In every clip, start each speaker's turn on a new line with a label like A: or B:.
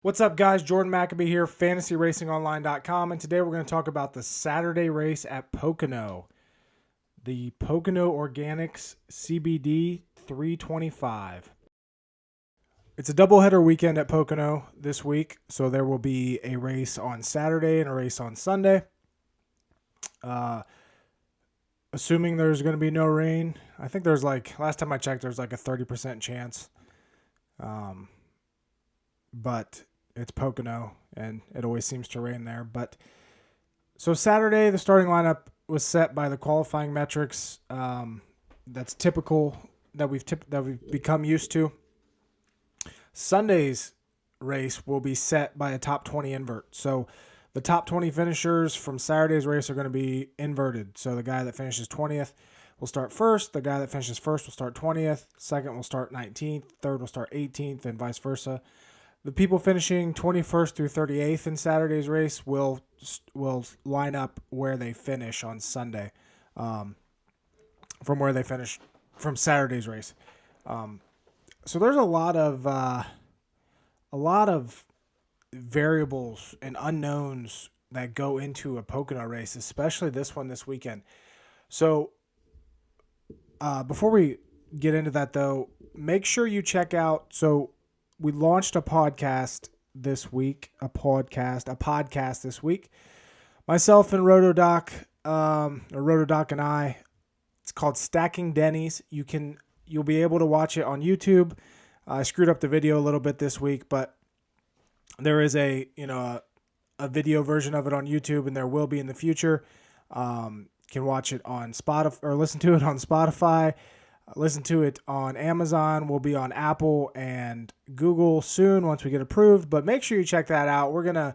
A: What's up, guys? Jordan McAbee here, fantasyracingonline.com, and today we're going to talk about the Saturday race at Pocono, the Pocono Organics CBD 325. It's a doubleheader weekend at Pocono this week, so there will be a race on Saturday and a race on Sunday. Assuming there's going to be no rain, I think there's last time I checked, there's like a 30% chance. But it's Pocono, and it always seems to rain there. But so Saturday, the starting lineup was set by the qualifying metrics. That's typical that we've become used to. Sunday's race will be set by a top 20 invert. So the top 20 finishers from Saturday's race are going to be inverted. So the guy that finishes 20th will start first. The guy that finishes first will start 20th. Second will start 19th. Third will start 18th, and vice versa. The people finishing 21st through 38th in Saturday's race will line up where they finish on Sunday, from where they finish from Saturday's race. So there's a lot of variables and unknowns that go into a Pocono race, especially this one this weekend. So before we get into that, though, make sure you check out. So we launched a podcast this week, a podcast this week. Myself and Rotodoc and I. It's called Stacking Denny's. You'll be able to watch it on YouTube. I screwed up the video a little bit this week, but there is a video version of it on YouTube, and there will be in the future. You can watch it on Spotify or listen to it on Spotify. Listen to it on Amazon. We'll be on Apple and Google soon once we get approved. But make sure you check that out. We're gonna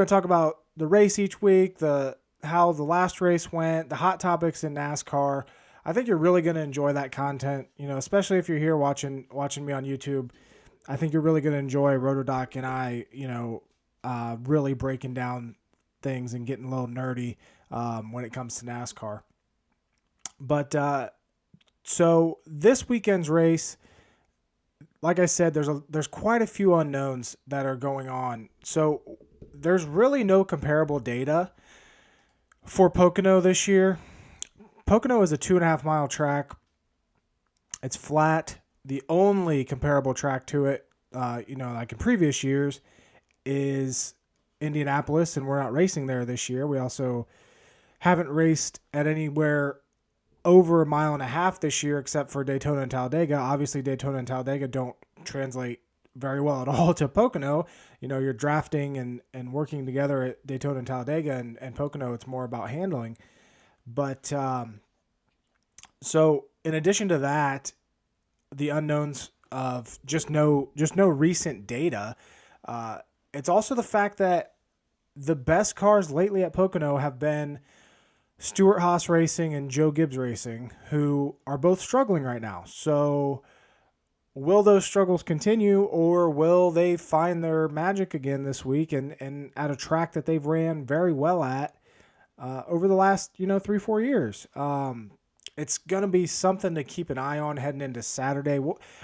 A: talk about the race each week, how the last race went, the hot topics in NASCAR. I think you're really gonna enjoy that content. Especially if you're here watching me on YouTube. I think you're really gonna enjoy Rotodoc and I. Really breaking down things and getting a little nerdy when it comes to NASCAR. But so this weekend's race, like I said, there's quite a few unknowns that are going on. So there's really no comparable data for Pocono this year. Pocono is a 2.5 mile track. It's flat. The only comparable track to it, like in previous years, is Indianapolis, and we're not racing there this year. We also haven't raced at anywhere over 1.5 miles this year, except for Daytona and Talladega. Obviously, Daytona and Talladega don't translate very well at all to Pocono. You're drafting and working together at Daytona and Talladega, and Pocono, it's more about handling. But so in addition to that, the unknowns of just no recent data. It's also the fact that the best cars lately at Pocono have been Stewart-Haas Racing and Joe Gibbs Racing, who are both struggling right now. So will those struggles continue, or will they find their magic again this week and at a track that they've ran very well at over the last 3-4 years? It's going to be something to keep an eye on heading into Saturday.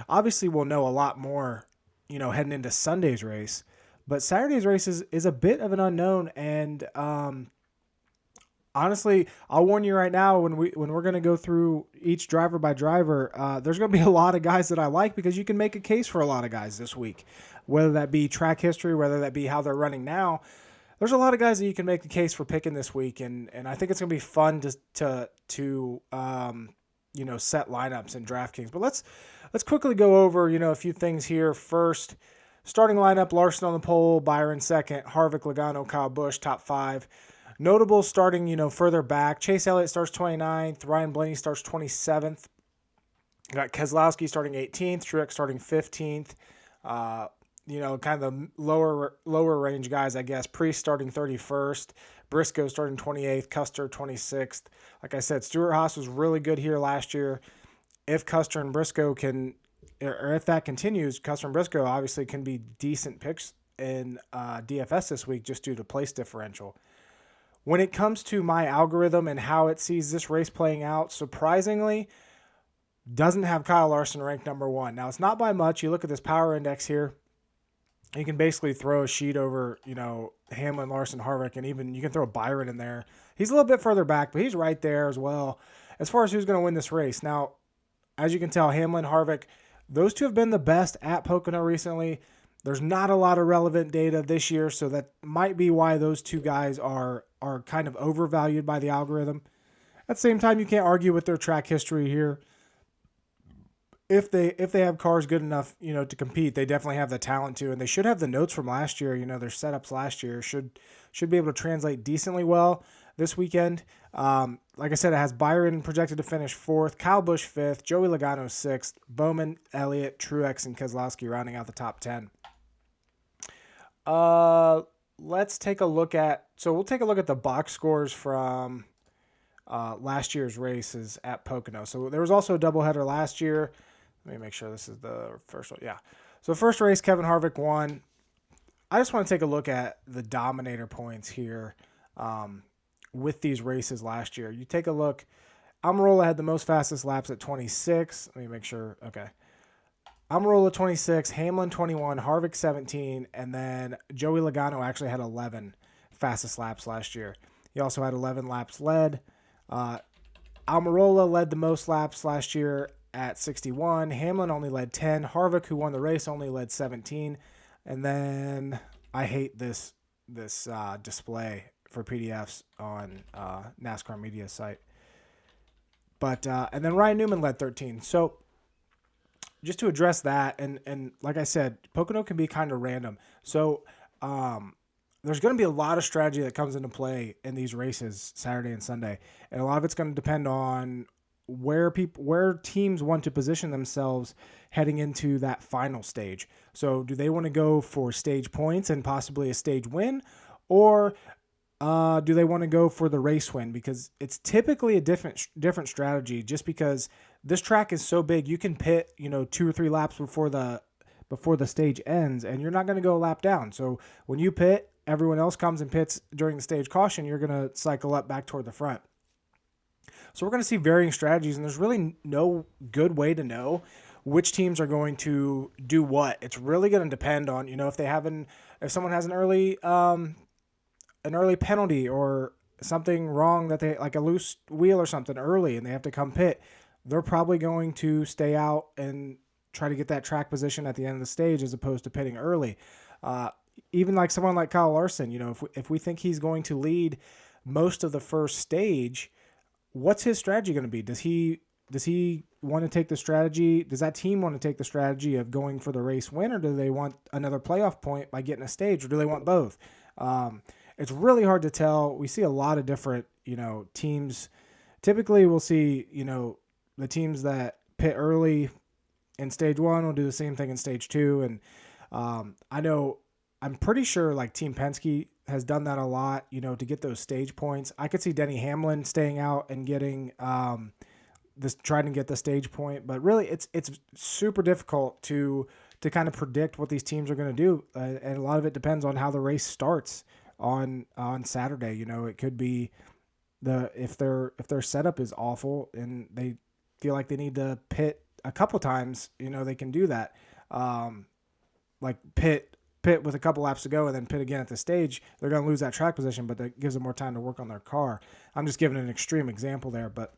A: Obviously, we'll know a lot more heading into Sunday's race, but Saturday's race is a bit of an unknown, and honestly, I'll warn you right now, when we're going to go through each driver by driver, there's going to be a lot of guys that I like, because you can make a case for a lot of guys this week, whether that be track history, whether that be how they're running now. There's a lot of guys that you can make the case for picking this week, and I think it's going to be fun to set lineups in DraftKings. But let's quickly go over a few things here. First, starting lineup: Larson on the pole, Byron second, Harvick, Logano, Kyle Busch, top 5. Notable starting, further back: Chase Elliott starts 29th, Ryan Blaney starts 27th. Got Keselowski starting 18th, Truex starting 15th. Kind of the lower range guys, I guess. Priest starting 31st, Briscoe starting 28th, Custer 26th. Like I said, Stewart-Haas was really good here last year. If Custer and Briscoe if that continues, Custer and Briscoe obviously can be decent picks in DFS this week, just due to place differential. When it comes to my algorithm and how it sees this race playing out, surprisingly, doesn't have Kyle Larson ranked number 1. Now, it's not by much. You look at this power index here. You can basically throw a sheet over, Hamlin, Larson, Harvick, and even you can throw Byron in there. He's a little bit further back, but he's right there as well as far as who's going to win this race. Now, as you can tell, Hamlin, Harvick, those two have been the best at Pocono recently. There's not a lot of relevant data this year, so that might be why those two guys are kind of overvalued by the algorithm. At the same time, you can't argue with their track history here. If they have cars good enough, to compete, they definitely have the talent to, and they should have the notes from last year. Their setups last year should be able to translate decently well this weekend. Like I said, it has Byron projected to finish 4th, Kyle Busch 5th, Joey Logano 6th, Bowman, Elliott, Truex, and Keselowski rounding out the top 10. Let's take a look at. So we'll take a look at the box scores from last year's races at Pocono. So there was also a doubleheader last year. Let me make sure this is the first one. Yeah. So first race, Kevin Harvick won. I just want to take a look at the Dominator points here with these races last year. You take a look. Almirola had the most fastest laps at 26. Let me make sure. Okay. Almirola 26, Hamlin 21, Harvick 17, and then Joey Logano actually had 11 fastest laps last year. He also had 11 laps led. Almirola led the most laps last year at 61. Hamlin only led 10. Harvick, who won the race, only led 17. And then I hate this display for PDFs on NASCAR media site. But and then Ryan Newman led 13. So just to address that, and like I said, Pocono can be kind of random. So there's going to be a lot of strategy that comes into play in these races Saturday and Sunday, and a lot of it's going to depend on where teams want to position themselves heading into that final stage. So do they want to go for stage points and possibly a stage win, or do they want to go for the race win? Because it's typically a different strategy. Just because this track is so big, you can pit 2 or 3 laps before the stage ends, and you're not going to go a lap down. So when you pit, everyone else comes and pits during the stage caution. You're going to cycle up back toward the front. So we're going to see varying strategies, and there's really no good way to know which teams are going to do what. It's really going to depend on if someone has an early penalty or something wrong, that they like a loose wheel or something early and they have to come pit. They're probably going to stay out and try to get that track position at the end of the stage as opposed to pitting early. Even like someone like Kyle Larson, if we think he's going to lead most of the first stage, what's his strategy going to be? Does he want to take the strategy? Does that team want to take the strategy of going for the race win, or do they want another playoff point by getting a stage, or do they want both? It's really hard to tell. We see a lot of different, teams. Typically, we'll see, the teams that pit early in stage 1 will do the same thing in stage 2. And I'm pretty sure like Team Penske has done that a lot, to get those stage points. I could see Denny Hamlin staying out and getting trying to get the stage point, but really it's super difficult to kind of predict what these teams are going to do, and a lot of it depends on how the race starts on Saturday. It could be if their setup is awful and they feel like they need to pit a couple times, they can do that. Like pit with a couple laps to go and then pit again at the stage. They're going to lose that track position, but that gives them more time to work on their car. I'm just giving an extreme example there, but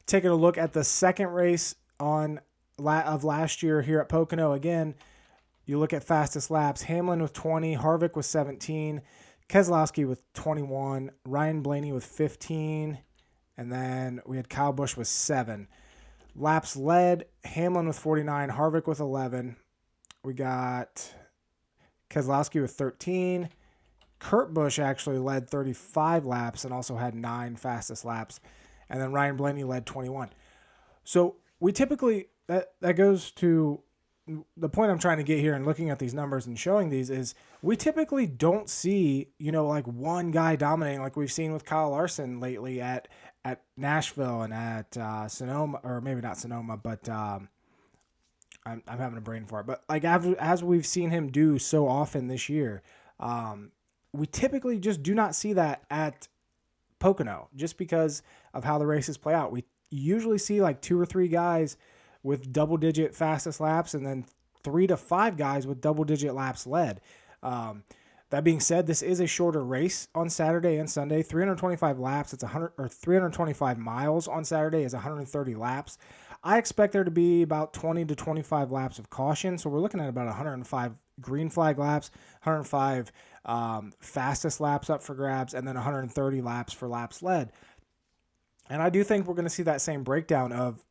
A: taking a look at the second race of last year here at Pocono, again, you look at fastest laps, Hamlin with 20, Harvick with 17, Keselowski with 21, Ryan Blaney with 15, and then we had Kyle Busch with 7. Laps led, Hamlin with 49, Harvick with 11. We got Keselowski with 13. Kurt Busch actually led 35 laps and also had 9 fastest laps. And then Ryan Blaney led 21. So we typically, that goes to the point I'm trying to get here and looking at these numbers and showing these is we typically don't see, like one guy dominating like we've seen with Kyle Larson lately at Nashville and at Sonoma, or maybe not Sonoma, but I'm having a brain fart. But like as we've seen him do so often this year, we typically just do not see that at Pocono just because of how the races play out. We usually see like 2 or 3 guys with double-digit fastest laps and then 3 to 5 guys with double-digit laps led. That being said, this is a shorter race on Saturday and Sunday. 325 laps, it's 325 miles on Saturday is 130 laps. I expect there to be about 20 to 25 laps of caution, so we're looking at about 105 green flag laps, 105 fastest laps up for grabs, and then 130 laps for laps led. And I do think we're going to see that same breakdown of,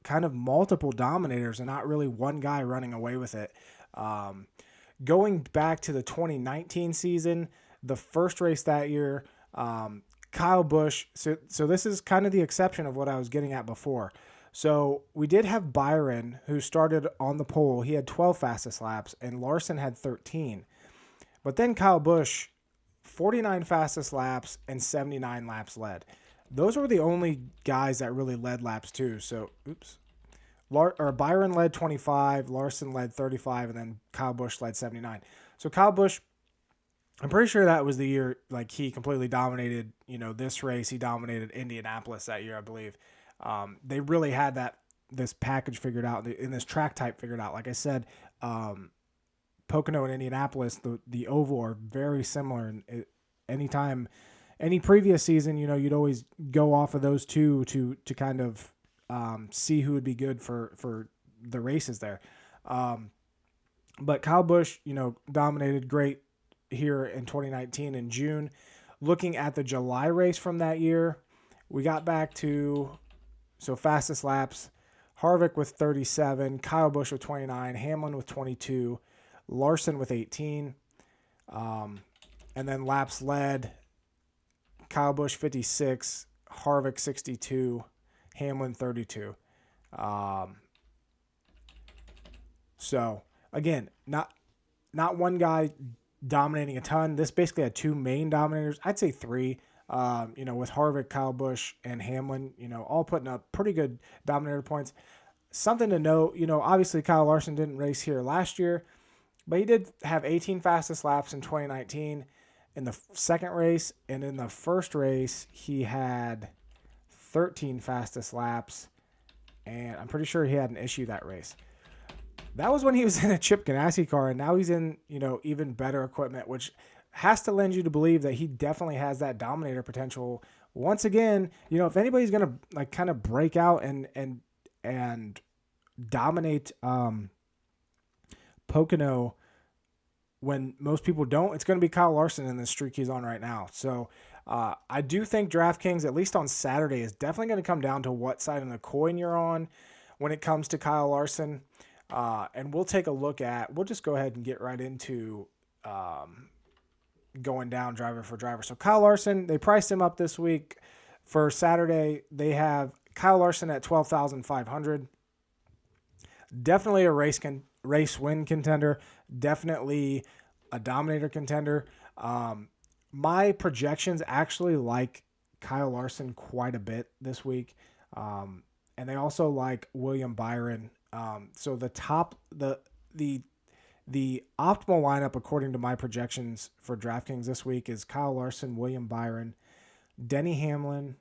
A: kind of multiple dominators and not really one guy running away with it. Going back to the 2019 season, the first race that year, Kyle Busch. So this is kind of the exception of what I was getting at before. So we did have Byron, who started on the pole. He had 12 fastest laps, and Larson had 13. But then Kyle Busch, 49 fastest laps and 79 laps led. Those were the only guys that really led laps too. So, Byron led 25, Larson led 35, and then Kyle Busch led 79. So Kyle Busch, I'm pretty sure that was the year like he completely dominated, this race. He dominated Indianapolis that year, I believe. They really had this package figured out, in this track type figured out. Like I said, Pocono and Indianapolis, the oval are very similar. And any previous season, you'd always go off of those two to kind of see who would be good for the races there. But Kyle Busch, dominated great here in 2019 in June. Looking at the July race from that year, we got back to fastest laps, Harvick with 37, Kyle Busch with 29, Hamlin with 22, Larson with 18, and then laps led, Kyle Busch 56, Harvick 62, Hamlin 32. So again, not one guy dominating a ton. This basically had two main dominators. I'd say three. With Harvick, Kyle Busch, and Hamlin, all putting up pretty good dominator points. Something to note, obviously Kyle Larson didn't race here last year, but he did have 18 fastest laps in 2019 in the second race, and in the first race he had 13 fastest laps, and I'm pretty sure he had an issue that race. That was when he was in a Chip Ganassi car, and now he's in, even better equipment, which has to lend you to believe that he definitely has that dominator potential. Once again, if anybody's going to kind of break out and dominate Pocono when most people don't, it's going to be Kyle Larson in the streak he's on right now. So I do think DraftKings, at least on Saturday, is definitely going to come down to what side of the coin you're on when it comes to Kyle Larson. And we'll take a look we'll just go ahead and get right into going down driver for driver. So Kyle Larson, they priced him up this week for Saturday. They have Kyle Larson at 12,500. Definitely a race win contender. Definitely a dominator contender. My projections actually like Kyle Larson quite a bit this week. And they also like William Byron. So the optimal lineup, according to my projections for DraftKings this week, is Kyle Larson, William Byron, Denny Hamlin,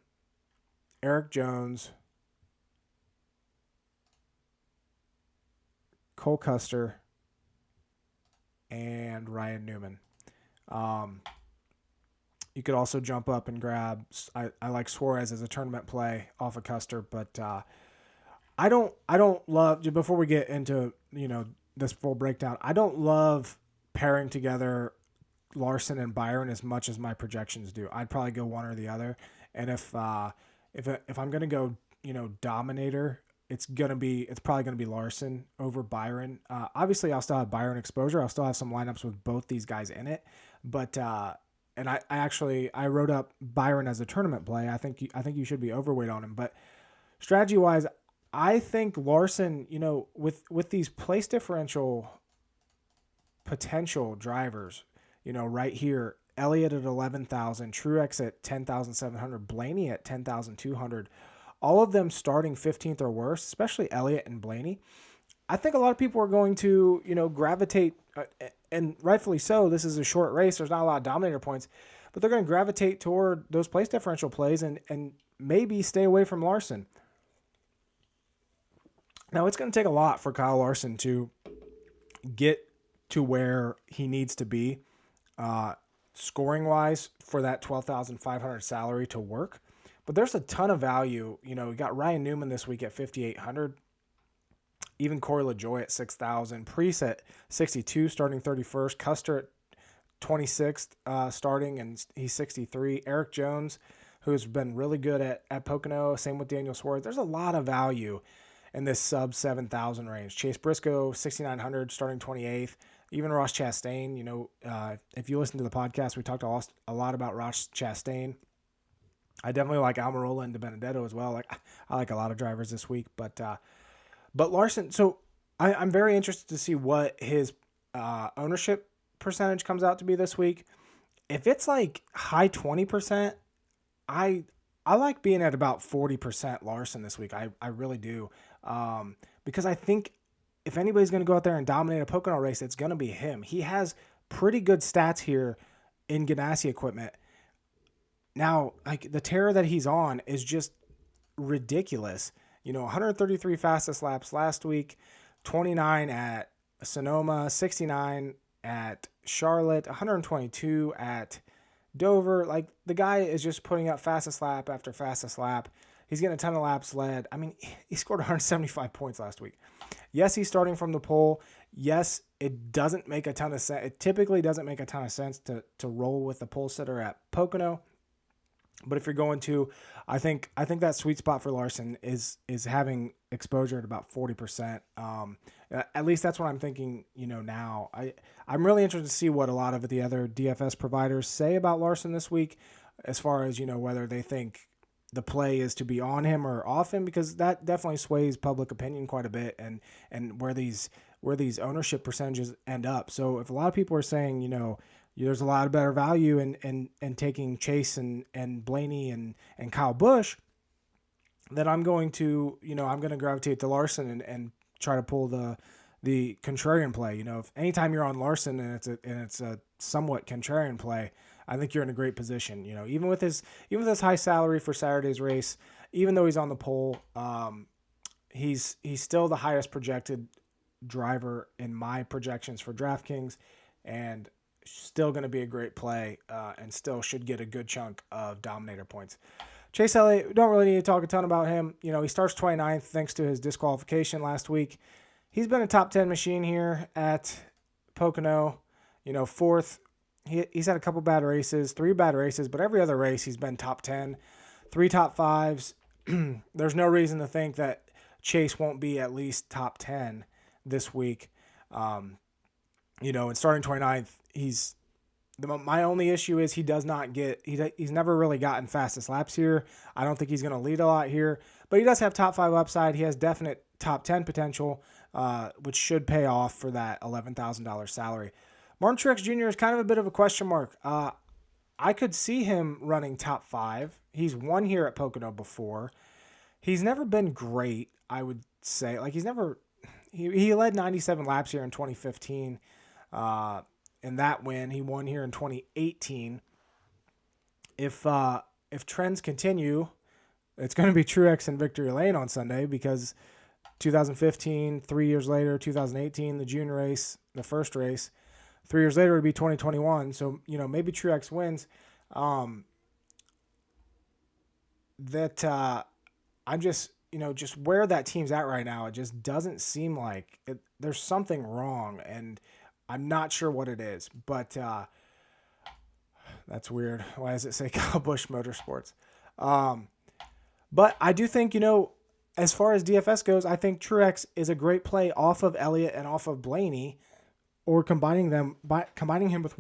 A: Eric Jones, Cole Custer, and Ryan Newman. You could also jump up and grab. I like Suarez as a tournament play off of Custer, but I don't love. Before we get into this full breakdown, I don't love pairing together Larson and Byron as much as my projections do. I'd probably go one or the other. And if I'm gonna go, dominator, it's probably gonna be Larson over Byron. Obviously, I'll still have Byron exposure. I'll still have some lineups with both these guys in it. But and I wrote up Byron as a tournament play. I think you should be overweight on him. But strategy wise, I think Larson, with these place differential potential drivers, right here, Elliott at 11,000, Truex at 10,700, Blaney at 10,200, all of them starting 15th or worse, especially Elliott and Blaney. I think a lot of people are going to, gravitate, and rightfully so. This is a short race. There's not a lot of dominator points, but they're going to gravitate toward those place differential plays and maybe stay away from Larson. Now, it's going to take a lot for Kyle Larson to get to where he needs to be scoring wise for that 12,500 salary to work. But there's a ton of value. You know, we got Ryan Newman this week at 5,800. Even Corey LaJoy at 6,000. Priest at 62, starting 31st. Custer at 26th, starting, and he's 63. Eric Jones, who's been really good at Pocono. Same with Daniel Suarez. There's a lot of value in this sub 7,000 range. Chase Briscoe, 6,900, starting 28th. Even Ross Chastain, you know, if you listen to the podcast, we talked a lot about Ross Chastain. I definitely like Almirola and DiBenedetto as well. Like, I like a lot of drivers this week, but Larson. So I'm very interested to see what his ownership percentage comes out to be this week. If it's like high 20%, I like being at about 40% Larson this week. I really do, because I think if anybody's going to go out there and dominate a Pocono race, it's going to be him. He has pretty good stats here in Ganassi equipment. Now, like, the terror that he's on is just ridiculous. You know, 133 fastest laps last week, 29 at Sonoma, 69 at Charlotte, 122 at Dover. Like, the guy is just putting up fastest lap after fastest lap. He's getting a ton of laps led. I mean, he scored 175 points last week. Yes, he's starting from the pole. Yes, it doesn't make a ton of sense. It typically doesn't make a ton of sense to roll with the pole sitter at Pocono. But if you're going to, I think that sweet spot for Larson is having exposure at about 40%. At least that's what I'm thinking, you know, now. I'm really interested to see what a lot of the other DFS providers say about Larson this week, as far as, you know, whether they think the play is to be on him or off him, because that definitely sways public opinion quite a bit, and where these ownership percentages end up. So if a lot of people are saying, you know, there's a lot of better value in taking Chase and Blaney and Kyle Busch, then I'm going to gravitate to Larson and try to pull the contrarian play. You know, if anytime you're on Larson and it's a somewhat contrarian play, I think you're in a great position. You know, even with his high salary for Saturday's race, even though he's on the pole, he's still the highest projected driver in my projections for DraftKings, and still going to be a great play, and still should get a good chunk of Dominator points. Chase Elliott, don't really need to talk a ton about him. You know, he starts 29th thanks to his disqualification last week. He's been a top 10 machine here at Pocono. You know, fourth. He's had a couple bad races, 3 bad races, but every other race he's been top 10, 3 top 5s. There's no reason to think that Chase won't be at least top 10 this week. You know, and starting 29th, my only issue is he's never really gotten fastest laps here. I don't think he's going to lead a lot here, but he does have top 5 upside. He has definite top 10 potential, which should pay off for that $11,000 salary. Martin Truex Jr. is kind of a bit of a question mark. I could see him running top 5. He's won here at Pocono before. He's never been great, I would say. Like, he led 97 laps here in 2015. In that win, he won here in 2018. If trends continue, it's going to be Truex and victory lane on Sunday, because 2015, 3 years later, 2018, the June race, the first race. 3 years later, it would be 2021. So, you know, maybe Truex wins. I'm just, you know, just where that team's at right now, it just doesn't seem like it. There's something wrong, and I'm not sure what it is. But that's weird. Why does it say Kyle Busch Motorsports? But I do think, you know, as far as DFS goes, I think Truex is a great play off of Elliott and off of Blaney, or combining them with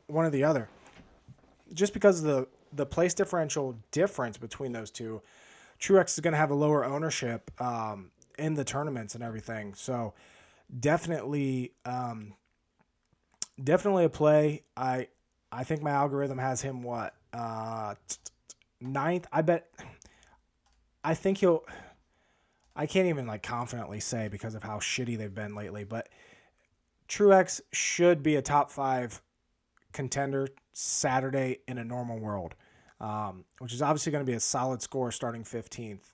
A: one of the other, just because of the place differential difference between those two. Truex is going to have a lower ownership in the tournaments and everything. So definitely a play. I think my algorithm has him ninth. I can't even confidently say because of how shitty they've been lately, but Truex should be a top 5 contender Saturday in a normal world, which is obviously going to be a solid score starting 15th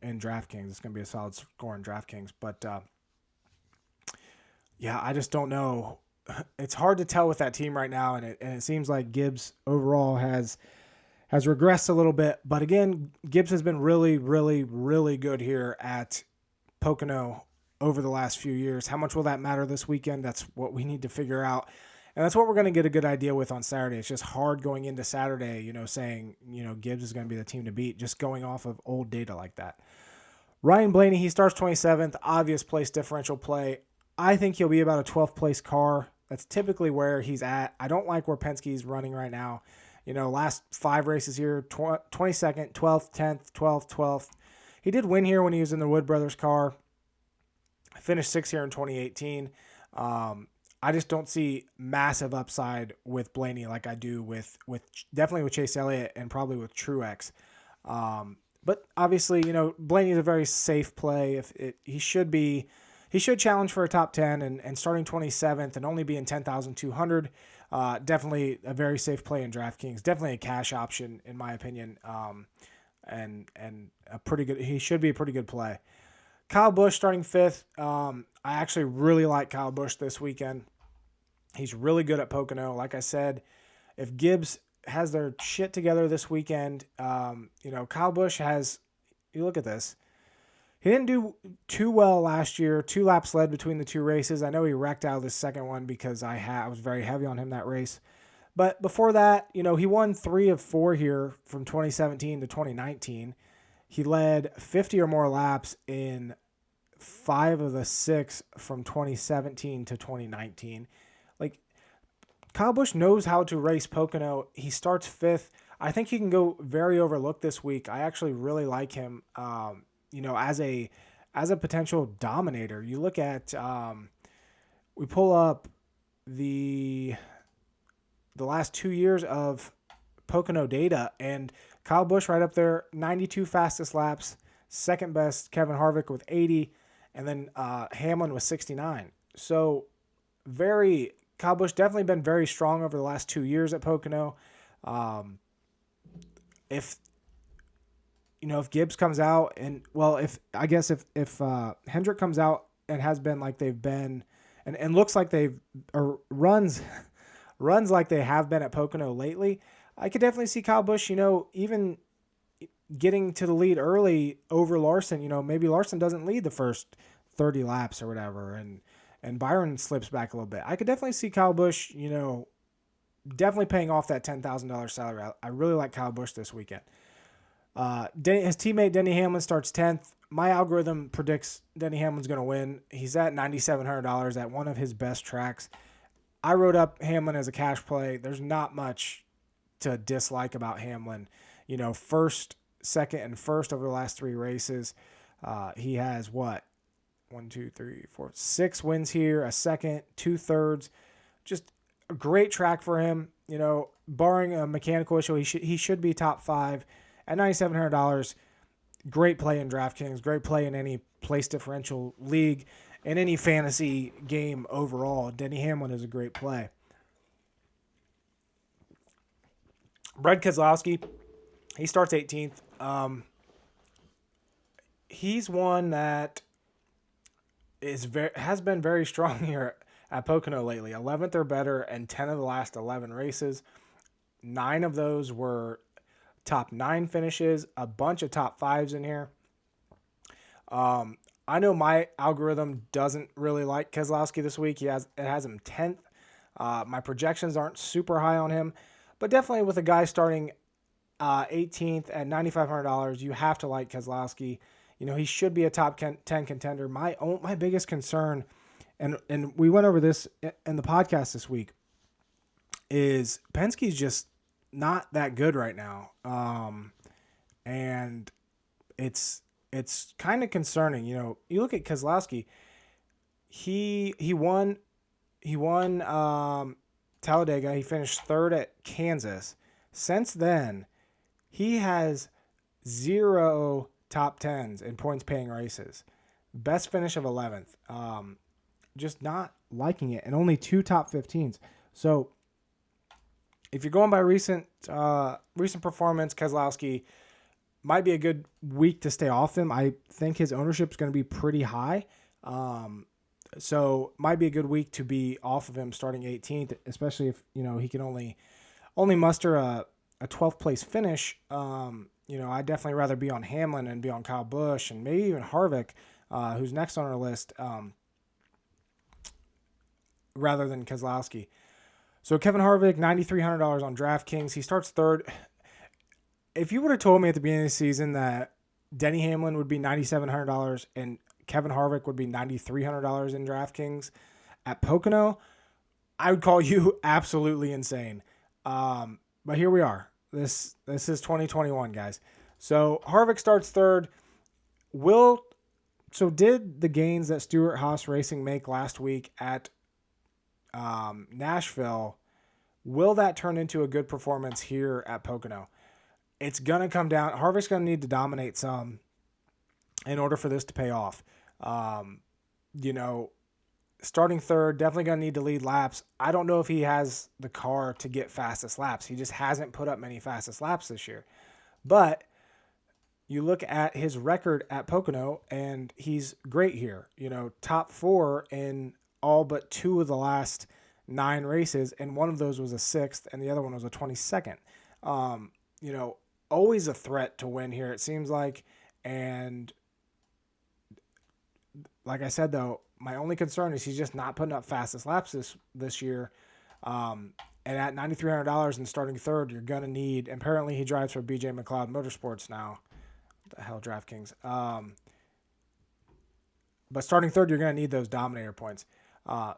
A: in DraftKings. It's going to be a solid score in DraftKings. But, yeah, I just don't know. It's hard to tell with that team right now, and it seems like Gibbs overall has regressed a little bit. But, again, Gibbs has been really, really, really good here at Pocono over the last few years. How much will that matter this weekend? That's what we need to figure out. And that's what we're going to get a good idea with on Saturday. It's just hard going into Saturday, saying, Gibbs is going to be the team to beat, just going off of old data like that. Ryan Blaney, he starts 27th, obvious place differential play. I think he'll be about a 12th place car. That's typically where he's at. I don't like where Penske's running right now. Last 5 races here, 22nd, 12th, 10th, 12th, 12th. He did win here when he was in the Wood Brothers car. Finished 6th here in 2018. I just don't see massive upside with Blaney like I do with definitely with Chase Elliott and probably with Truex. But obviously, Blaney is a very safe play. He should challenge for a top 10 and starting 27th and only being 10,200. Definitely a very safe play in DraftKings. Definitely a cash option in my opinion. And a pretty good. He should be a pretty good play. Kyle Busch starting 5th. I actually really like Kyle Busch this weekend. He's really good at Pocono. Like I said, if Gibbs has their shit together this weekend, Kyle Busch has, you look at this. He didn't do too well last year. 2 laps led between the 2 races. I know he wrecked out of the second one because I was very heavy on him that race. But before that, he won 3 of 4 here from 2017 to 2019. He led 50 or more laps in 5 of the 6 from 2017 to 2019. Like, Kyle Busch knows how to race Pocono. He starts 5th. I think he can go very overlooked this week. I actually really like him, as a potential dominator. You look at, we pull up the last 2 years of Pocono data, and Kyle Busch right up there, 92 fastest laps, second best Kevin Harvick with 80, and then Hamlin with 69. So Kyle Busch definitely been very strong over the last 2 years at Pocono. If Gibbs comes out and if Hendrick comes out and has been like they've been and looks like they've or runs like they have been at Pocono lately, I could definitely see Kyle Busch, even getting to the lead early over Larson. Maybe Larson doesn't lead the first 30 laps or whatever, and Byron slips back a little bit. I could definitely see Kyle Busch, definitely paying off that $10,000 salary. I really like Kyle Busch this weekend. His teammate Denny Hamlin starts 10th. My algorithm predicts Denny Hamlin's going to win. He's at $9,700 at one of his best tracks. I wrote up Hamlin as a cash play. There's not much to dislike about Hamlin. First, second, and first over the last 3 races. He has 6 wins here, a second, 2 thirds. Just a great track for him. Barring a mechanical issue, he should be top 5 at $9,700. Great play in DraftKings. Great play in any place differential league, in any fantasy game overall. Denny Hamlin is a great play. Brad Keselowski, he starts 18th. He's one that has been very strong here at Pocono lately. 11th or better in 10 of the last 11 races. 9 of those were top 9 finishes, a bunch of top 5s in here. I know my algorithm doesn't really like Keselowski this week. It has him 10th. My projections aren't super high on him, but definitely with a guy starting 18th at $9,500, you have to like Keselowski. He should be a top 10 contender. My biggest concern, and we went over this in the podcast this week, is Penske's just not that good right now. And it's kind of concerning. You look at Keselowski, he won Talladega. He finished 3rd at Kansas. Since then, he has 0 top 10s in points paying races. Best finish of 11th. Just not liking it, and only 2 top 15s. So if you're going by recent performance, Keselowski, might be a good week to stay off him. I think his ownership is going to be pretty high. So might be a good week to be off of him starting 18th, especially if, he can only muster a 12th place finish. I'd definitely rather be on Hamlin and be on Kyle Busch and maybe even Harvick, who's next on our list, rather than Keselowski. So Kevin Harvick, $9,300 on DraftKings. He starts third. If you would have told me at the beginning of the season that Denny Hamlin would be $9,700 and Kevin Harvick would be $9,300 in DraftKings at Pocono, I would call you absolutely insane. But here we are. This is 2021, guys. So Harvick starts third. Did the gains that Stewart-Haas Racing make last week at Nashville, will that turn into a good performance here at Pocono? It's going to come down. Harvick's going to need to dominate some in order for this to pay off. Starting third, definitely going to need to lead laps. I don't know if he has the car to get fastest laps. He just hasn't put up many fastest laps this year. But you look at his record at Pocono, and he's great here. Top 4 in all but 2 of the last 9 races, and one of those was a 6th, and the other one was a 22nd. Always a threat to win here, it seems like. And like I said, though, my only concern is he's just not putting up fastest laps this year. And at $9,300 and starting third, you're going to need, apparently he drives for BJ McLeod Motorsports now. What the hell, DraftKings. But starting third, you're going to need those dominator points.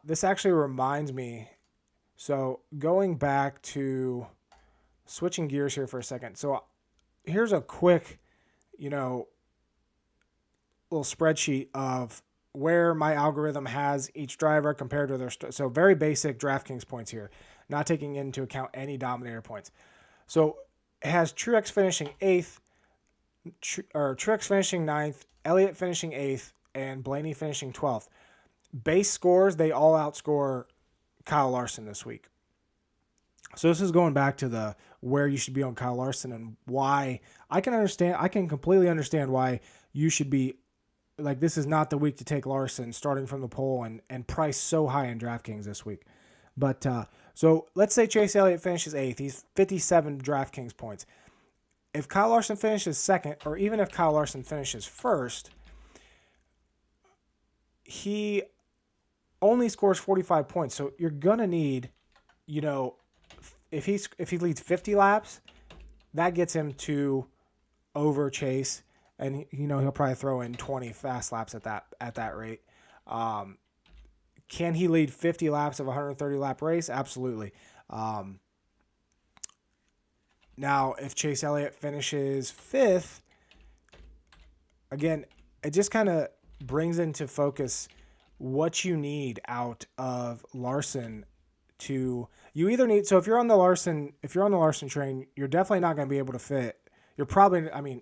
A: This actually reminds me, so going back to switching gears here for a second. So here's a quick, little spreadsheet of where my algorithm has each driver compared to their so very basic DraftKings points here, not taking into account any dominator points. So it has Truex finishing 8th, or Truex finishing 9th, Elliott finishing 8th, and Blaney finishing 12th. Base scores, they all outscore Kyle Larson this week. So this is going back to the where you should be on Kyle Larson and why I can completely understand why you should be like, this is not the week to take Larson starting from the pole and price so high in DraftKings this week. But so let's say Chase Elliott finishes 8th. He's 57 DraftKings points. If Kyle Larson finishes 2nd, or even if Kyle Larson finishes 1st, he only scores 45 points. So you're gonna need, if he leads 50 laps, that gets him to over Chase, and he'll probably throw in 20 fast laps at that rate. Can he lead 50 laps of a 130 lap race? Absolutely. Now, if Chase Elliott finishes 5th, again, it just kind of brings into focus what you need out of Larson to, you either need, so if you're on the Larson train, you're definitely not going to be able to fit. You're not going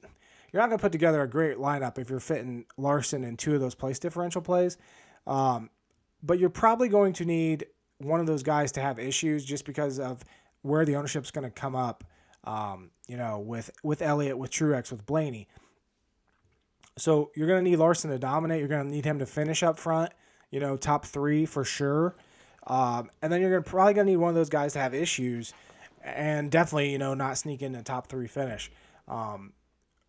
A: to put together a great lineup if you're fitting Larson in 2 of those place differential plays. But you're probably going to need one of those guys to have issues just because of where the ownership's going to come up, with Elliott, with Truex, with Blaney. So you're going to need Larson to dominate. You're going to need him to finish up front, top 3 for sure. And then you're probably going to need one of those guys to have issues and definitely, not sneak in the top 3 finish.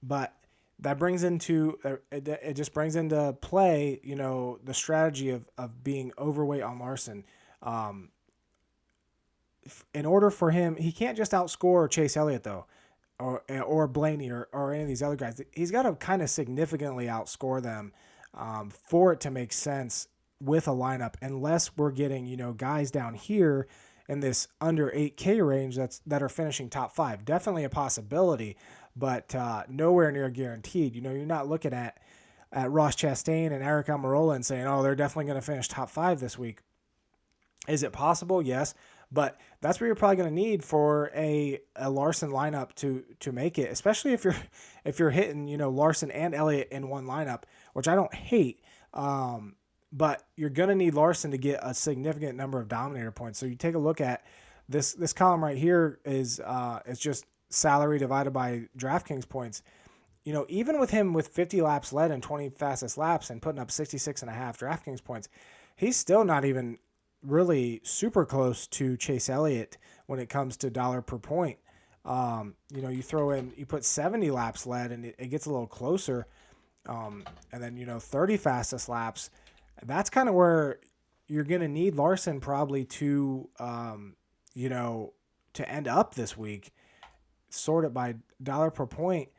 A: But that brings into, it just brings into play, the strategy of being overweight on Larson. In order for him, he can't just outscore Chase Elliott though, or Blaney or any of these other guys. He's got to kind of significantly outscore them for it to make sense with a lineup, unless we're getting, guys down here in this under 8K range that are finishing top 5. Definitely a possibility, but nowhere near guaranteed. You're not looking at Ross Chastain and Eric Almirola and saying, oh, they're definitely going to finish top 5 this week. Is it possible? Yes. But that's what you're probably going to need for a Larson lineup to make it, especially if you're hitting, Larson and Elliott in one lineup, which I don't hate. But you're going to need Larson to get a significant number of dominator points. So you take a look at this column right here is just salary divided by DraftKings points. even with him with 50 laps led and 20 fastest laps and putting up 66.5 DraftKings points, he's still not even really super close to Chase Elliott when it comes to dollar per point. You put 70 laps led and it gets a little closer. And then, 30 fastest laps. That's kind of where you're going to need Larson probably to, to end up this week, sort it by dollar per point.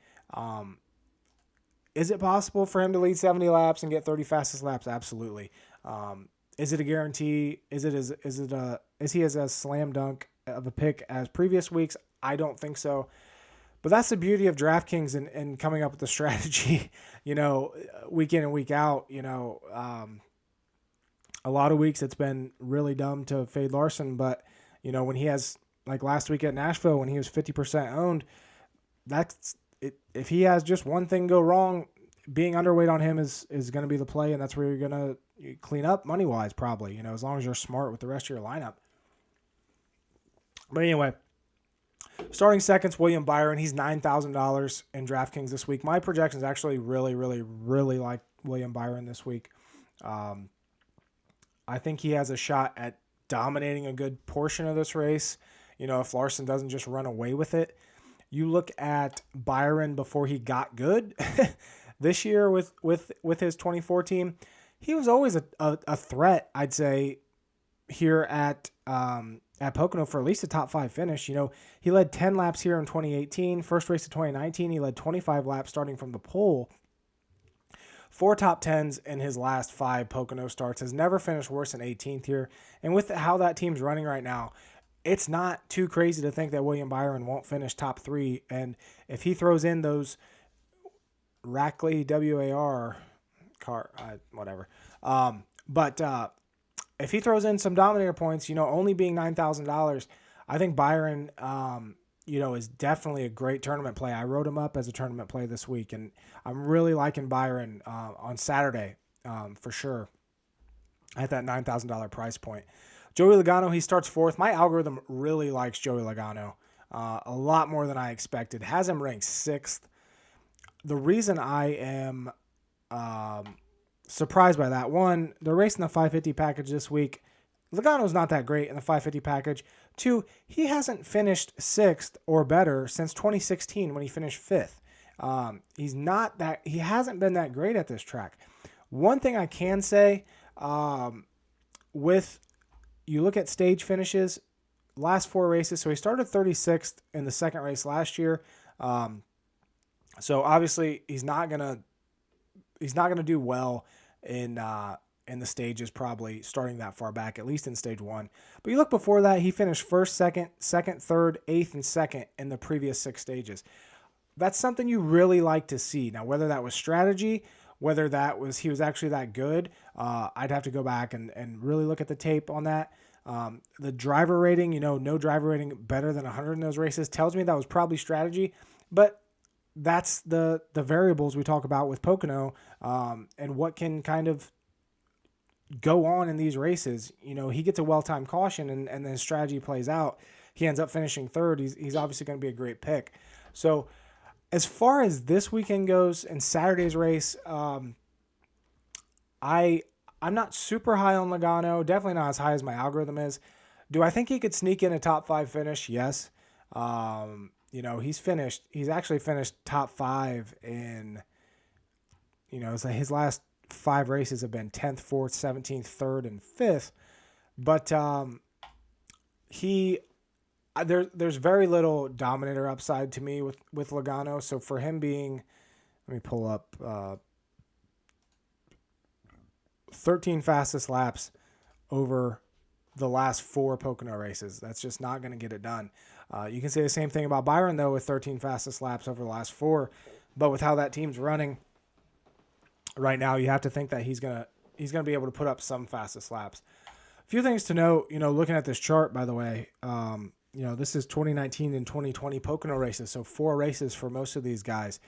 A: Is it possible for him to lead 70 laps and get 30 fastest laps? Absolutely. Is it a guarantee? Is he as a slam dunk of a pick as previous weeks? I don't think so. But that's the beauty of DraftKings and coming up with the strategy, week in and week out. A lot of weeks it's been really dumb to fade Larson, but when he has, like last week at Nashville when he was 50% owned, that's it. If he has just one thing go wrong, being underweight on him is going to be the play, and that's where you're going to clean up money wise probably. As long as you're smart with the rest of your lineup. But anyway. Starting second's William Byron. He's $9,000 in DraftKings this week. My projections actually really, really, really like William Byron this week. I think he has a shot at dominating a good portion of this race. If Larson doesn't just run away with it. You look at Byron before he got good this year with his 24 team. He was always a threat, I'd say, here at Pocono for at least a top 5 finish. He led 10 laps here in 2018. First race of 2019, he led 25 laps starting from the pole. 4 top 10s in his last 5 Pocono starts. Has never finished worse than 18th here. And with how that team's running right now, it's not too crazy to think that William Byron won't finish top 3. And if he throws in those Rackley, W-A-R, whatever. If he throws in some dominator points, only being $9,000, I think Byron, is definitely a great tournament play. I wrote him up as a tournament play this week, and I'm really liking Byron on Saturday for sure at that $9,000 price point. Joey Logano, he starts 4th. My algorithm really likes Joey Logano a lot more than I expected. Has him ranked 6th. The reason I am surprised by that. One, they're racing the 550 package this week. Logano's not that great in the 550 package. 2, he hasn't finished 6th or better since 2016 when he finished 5th. He hasn't been that great at this track. One thing I can say, you look at stage finishes, last 4 races. So he started 36th in the second race last year. So obviously he's not gonna do well in the stages, probably starting that far back, at least in stage 1. But you look before that, he finished 1st, 2nd, 3rd, 8th, and 2nd in the previous 6 stages. That's something you really like to see. Now, whether that was strategy, whether he was actually that good, I'd have to go back and really look at the tape on that. The driver rating, no driver rating better than 100 in those races tells me that was probably strategy, but that's the variables we talk about with Pocono, and what can kind of go on in these races. He gets a well-timed caution and then strategy plays out. He ends up finishing 3rd. He's obviously going to be a great pick. So as far as this weekend goes and Saturday's race, I'm not super high on Logano, definitely not as high as my algorithm is. Do I think he could sneak in a top 5 finish? Yes. He's actually finished top 5 in, his last 5 races have been 10th, 4th, 17th, 3rd, and 5th. But there's very little dominator upside to me with Logano. So for him being, let me pull up 13 fastest laps over the last 4 Pocono races. That's just not going to get it done. You can say the same thing about Byron, though, with 13 fastest laps over the last 4. But with how that team's running right now, you have to think that he's gonna be able to put up some fastest laps. A few things to note, looking at this chart, by the way, this is 2019 and 2020 Pocono races, so 4 races for most of these guys.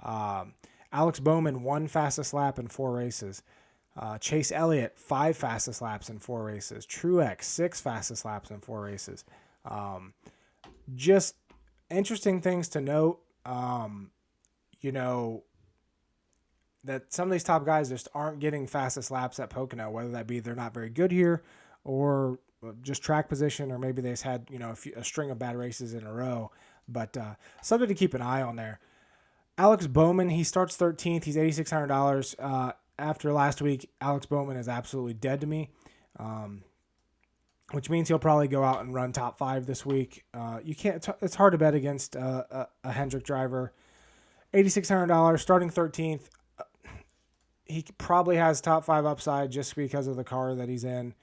A: Alex Bowman, 1 fastest lap in 4 races. Chase Elliott, 5 fastest laps in 4 races. Truex, 6 fastest laps in 4 races. Just interesting things to note. that some of these top guys just aren't getting fastest laps at Pocono, whether that be they're not very good here or just track position, or maybe they just had, a string of bad races in a row. But something to keep an eye on there. Alex Bowman, he starts 13th. He's $8,600. After last week, Alex Bowman is absolutely dead to me, which means he'll probably go out and run top 5 this week. You can't. It's hard to bet against a Hendrick driver. $8,600, starting 13th. He probably has top 5 upside just because of the car that he's in.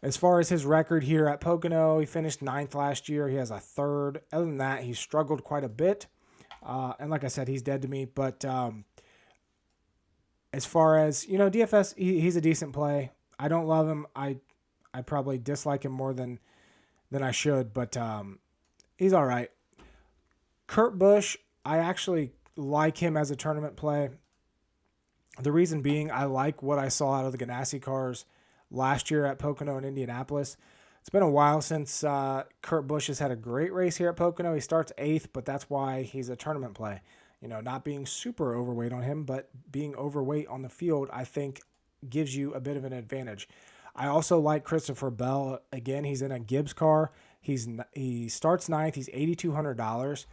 A: As far as his record here at Pocono, he finished 9th last year. He has a 3rd. Other than that, he's struggled quite a bit. And like I said, he's dead to me. But as far as, DFS, he's a decent play. I don't love him. I probably dislike him more than I should, but he's all right. Kurt Busch, I actually like him as a tournament play. The reason being, I like what I saw out of the Ganassi cars last year at Pocono and Indianapolis. It's been a while since Kurt Busch has had a great race here at Pocono. He starts 8th, but that's why he's a tournament play. Not being super overweight on him, but being overweight on the field, I think, gives you a bit of an advantage. I also like Christopher Bell. Again, he's in a Gibbs car. He starts 9th. He's $8,200.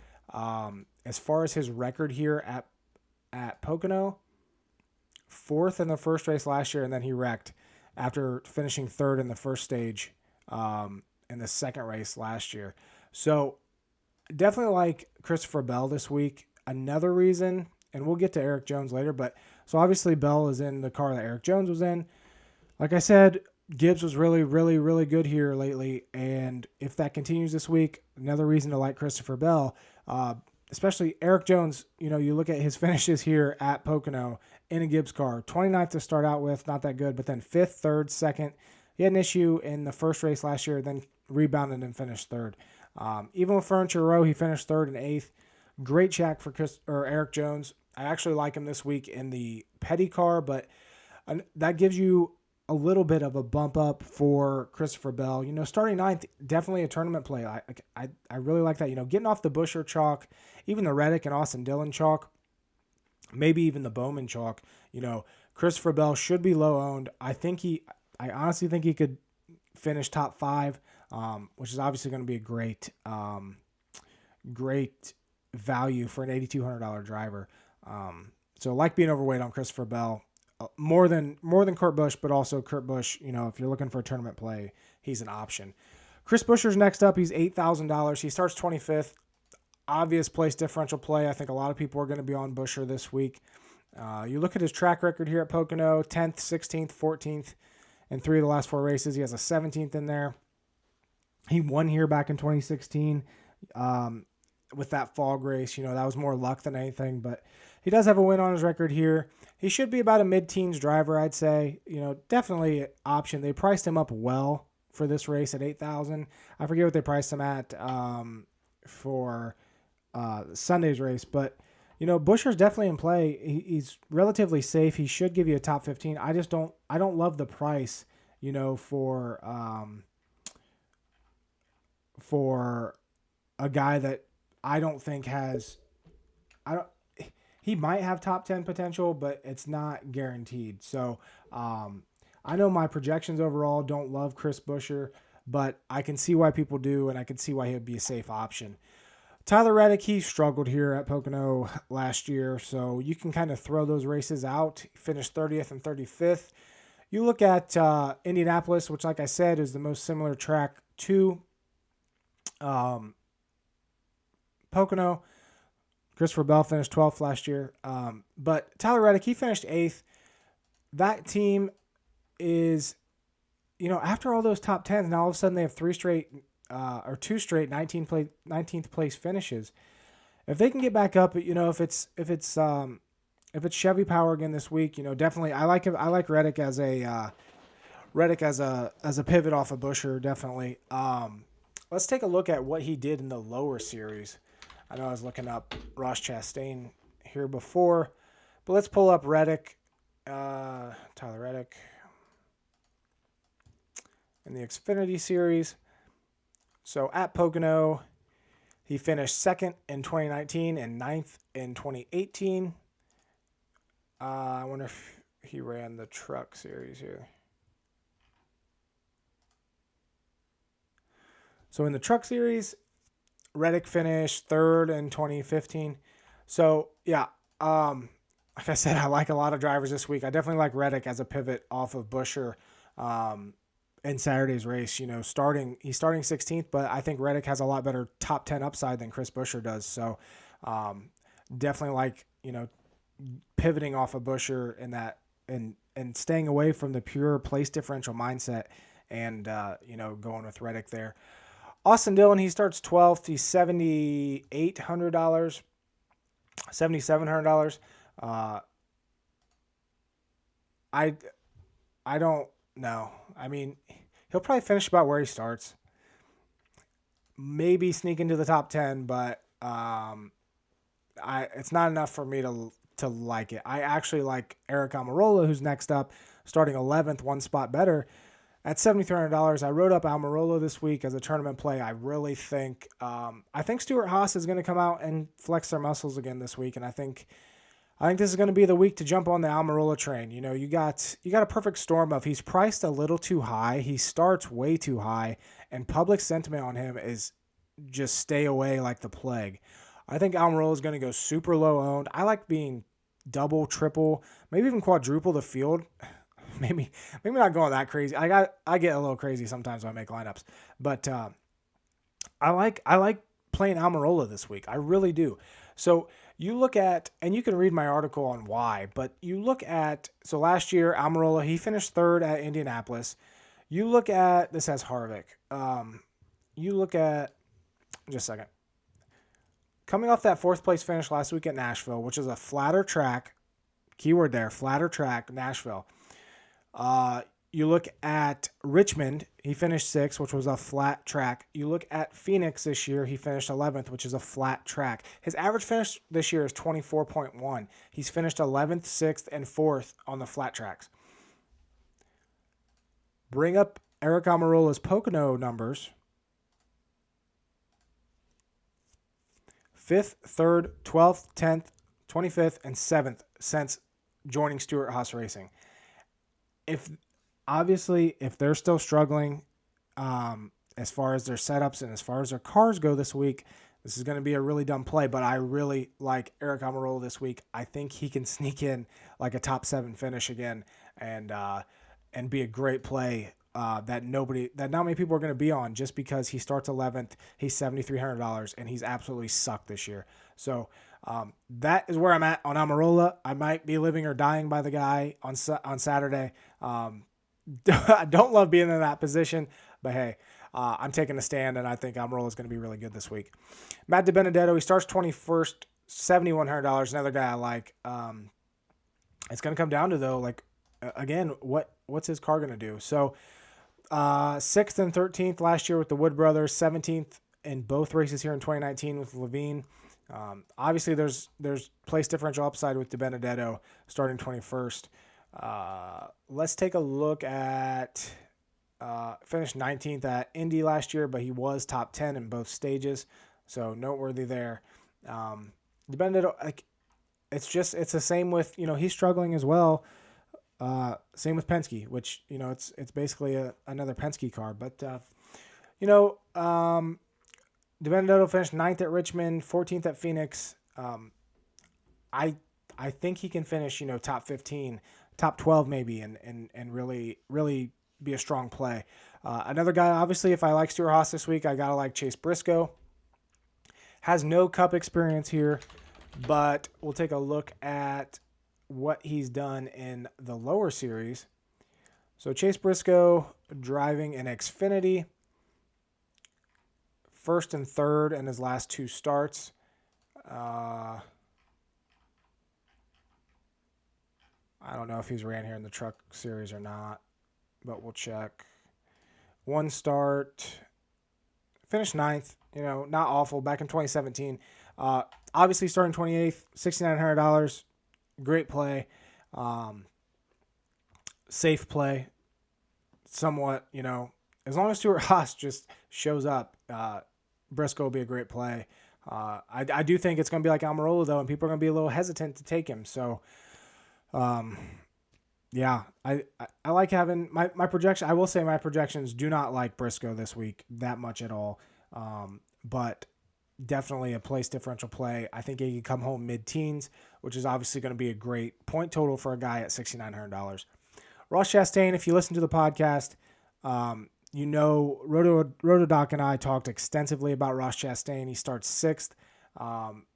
A: As far as his record here at Pocono, 4th in the first race last year, and then he wrecked after finishing 3rd in the first stage in the second race last year. So definitely like Christopher Bell this week. Another reason, and we'll get to Eric Jones later, but so obviously Bell is in the car that Eric Jones was in. Like I said, Gibbs was really, really, really good here lately, and if that continues this week, another reason to like Christopher Bell, especially Eric Jones. You look at his finishes here at Pocono in a Gibbs car, 29th to start out with, not that good, but then 5th, 3rd, 2nd. He had an issue in the first race last year, then rebounded and finished 3rd. Even with Furniture Row, he finished 3rd and 8th. Great check for Eric Jones. I actually like him this week in the Petty car, but that gives you a little bit of a bump up for Christopher Bell. Starting 9th, definitely a tournament play. I really like that. Getting off the Buescher chalk, even the Reddick and Austin Dillon chalk, maybe even the Bowman chalk. Christopher Bell should be low owned. I honestly think he could finish top 5, which is obviously going to be a great value for an $8,200 driver. So like being overweight on Christopher Bell. More than Kurt Busch, but also Kurt Busch, if you're looking for a tournament play, he's an option. Chris Buescher's next up. He's $8,000. He starts 25th. Obvious place differential play. I think a lot of people are going to be on Buescher this week. You look at his track record here at Pocono, 10th, 16th, 14th, in 3 of the last 4 races. He has a 17th in there. He won here back in 2016 with that fog race. That was more luck than anything, but he does have a win on his record here. He should be about a mid-teens driver, I'd say. Definitely an option. They priced him up well for this race at $8,000. I forget what they priced him at for Sunday's race, but Buescher's definitely in play. He's relatively safe. He should give you a top 15. I don't love the price, for a guy that I don't think has. He might have top 10 potential, but it's not guaranteed. So I know my projections overall don't love Chris Buescher, but I can see why people do, and I can see why he would be a safe option. Tyler Reddick, he struggled here at Pocono last year, so you can kind of throw those races out. He finished 30th and 35th. You look at Indianapolis, which, like I said, is the most similar track to Pocono. Christopher Bell finished 12th last year. But Tyler Reddick, he finished 8th. That team is, after all those top 10s, now all of a sudden they have 2 straight 19th place finishes. If they can get back up, if it's Chevy power again this week, definitely I like him. I like Reddick as a pivot off of Buescher, definitely. Let's take a look at what he did in the lower series. I know I was looking up Ross Chastain here before, but let's pull up Reddick, Tyler Reddick, in the Xfinity series. So at Pocono, He finished second in 2019 and ninth in 2018. I wonder if he ran the truck series here. So in the truck series, Reddick finished third in 2015. So yeah, like I said, I like a lot of drivers this week. I definitely like Reddick as a pivot off of Buescher in Saturday's race. He's starting 16th, but I think Reddick has a lot better top 10 upside than Chris Buescher does. So definitely like, pivoting off of Buescher in that and staying away from the pure place differential mindset and, going with Reddick there. Austin Dillon, he starts 12th. He's $7,800, $7,700. I don't know. I mean, he'll probably finish about where he starts. Maybe sneak into the top 10, but it's not enough for me to like it. I actually like Eric Almirola, who's next up, starting 11th, one spot better. At $7,300, I wrote up Almirola this week as a tournament play. I really think Stuart Haas is going to come out and flex their muscles again this week, and I think this is going to be the week to jump on the Almirola train. You got a perfect storm of he's priced a little too high, he starts way too high, and public sentiment on him is just stay away like the plague. I think Almirola is going to go super low owned. I like being double, triple, maybe even quadruple the field. Maybe not going that crazy. I get a little crazy sometimes when I make lineups, but I like playing Almirola this week. I really do. So you look at, and you can read my article on why, but you look at, so last year Almirola, he finished third at Indianapolis. You look at, this has Harvick. You look at, just a second. Coming off that fourth place finish last week at Nashville, which is a flatter track, keyword there, flatter track, Nashville. You look at Richmond, he finished 6th, which was a flat track. You look at Phoenix this year, he finished 11th, which is a flat track. His average finish this year is 24.1. He's finished 11th, 6th, and 4th on the flat tracks. Bring up Eric Almirola's Pocono numbers. 5th, 3rd, 12th, 10th, 25th, and 7th since joining Stuart Haas Racing. If they're still struggling as far as their setups and as far as their cars go this week, this is going to be a really dumb play, but I really like Eric Almirola this week. I think he can sneak in like a top 7 finish again and be a great play that not many people are going to be on just because he starts 11th. He's $7,300 and he's absolutely sucked this year. So that is where I'm at on Almirola. I might be living or dying by the guy on Saturday. I don't love being in that position, but hey, I'm taking a stand, and I think Almirola is going to be really good this week. Matt DiBenedetto, he starts 21st, $7,100. Another guy I like. It's going to come down to, though, like, again, what's his car going to do? So 6th and 13th last year with the Wood Brothers, 17th in both races here in 2019 with Levine. Obviously, there's place differential upside with DiBenedetto starting 21st. Let's take a look at finished 19th at Indy last year, but he was top 10 in both stages, so noteworthy there. DiBenedetto, like, it's the same with, he's struggling as well. Same with Penske, which, it's basically another Penske car, but DiBenedetto finished 9th at Richmond, 14th at Phoenix. I think he can finish, top 15, top 12 maybe, and really, really be a strong play. Another guy, obviously, if I like Stuart Haas this week, I got to like Chase Briscoe. Has no Cup experience here, but we'll take a look at what he's done in the lower series. So Chase Briscoe driving an Xfinity, 1st and 3rd in his last 2 starts. I don't know if he's ran here in the truck series or not, but we'll check. 1 start, finished 9th, not awful, back in 2017. Obviously starting 28th, $6,900, great play. Safe play, somewhat, as long as Stuart Haas just shows up, Briscoe will be a great play. I do think it's going to be like Almirola, though, and people are going to be a little hesitant to take him. So, yeah, I like having my projection. I will say my projections do not like Briscoe this week that much at all. But definitely a place differential play. I think he can come home mid-teens, which is obviously going to be a great point total for a guy at $6,900. Ross Chastain, if you listen to the podcast, you know Rotodoc and I talked extensively about Ross Chastain. He starts 6th.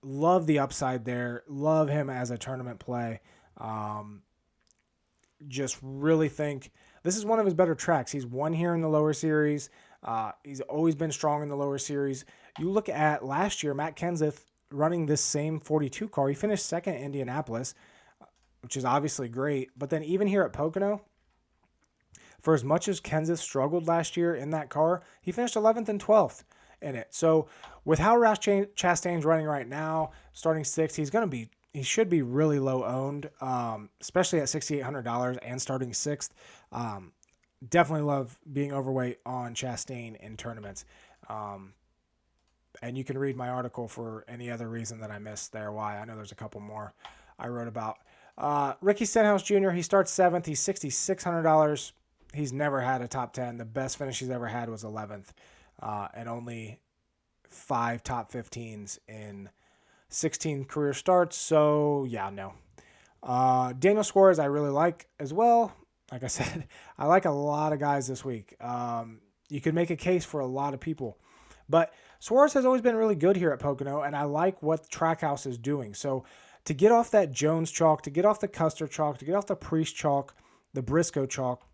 A: Love the upside there. Love him as a tournament play. Just really think this is one of his better tracks. He's won here in the lower series. He's always been strong in the lower series. You look at last year, Matt Kenseth running this same 42 car. He finished 2nd in Indianapolis, which is obviously great. But then even here at Pocono, for as much as Kenseth struggled last year in that car, he finished 11th and 12th in it. So with how Ross Chastain's running right now, starting 6th, he should be really low owned, especially at $6,800 and starting 6th. Definitely love being overweight on Chastain in tournaments. And you can read my article for any other reason that I missed there. Why? I know there's a couple more I wrote about. Ricky Stenhouse Jr., he starts 7th. He's $6,600. He's never had a top 10. The best finish he's ever had was 11th, and only 5 top 15s in 16 career starts. So, yeah, no. Daniel Suarez I really like as well. Like I said, I like a lot of guys this week. You could make a case for a lot of people. But Suarez has always been really good here at Pocono, and I like what Trackhouse is doing. So to get off that Jones chalk, to get off the Custer chalk, to get off the Priest chalk, the Briscoe chalk,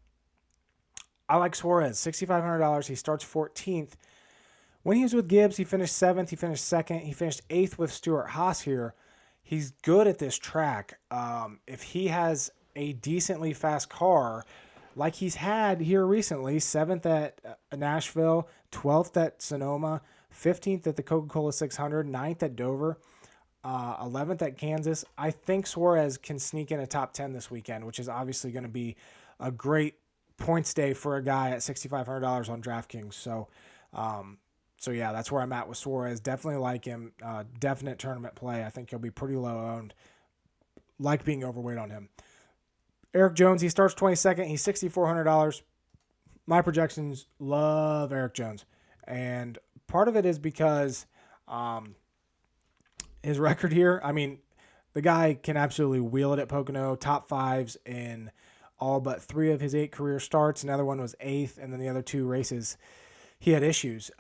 A: I like Suarez, $6,500. He starts 14th. When he was with Gibbs, he finished 7th. He finished 2nd. He finished 8th with Stuart Haas here. He's good at this track. If he has a decently fast car, like he's had here recently, 7th at Nashville, 12th at Sonoma, 15th at the Coca-Cola 600, 9th at Dover, 11th at Kansas. I think Suarez can sneak in a top 10 this weekend, which is obviously going to be a great points day for a guy at $6,500 on DraftKings. So yeah, that's where I'm at with Suarez. Definitely like him. Definite tournament play. I think he'll be pretty low owned. Like being overweight on him. Eric Jones, he starts 22nd. He's $6,400. My projections love Eric Jones. And part of it is because his record here, I mean, the guy can absolutely wheel it at Pocono. Top 5s in all but 3 of his 8 career starts. Another one was 8th, and then the other 2 races he had issues.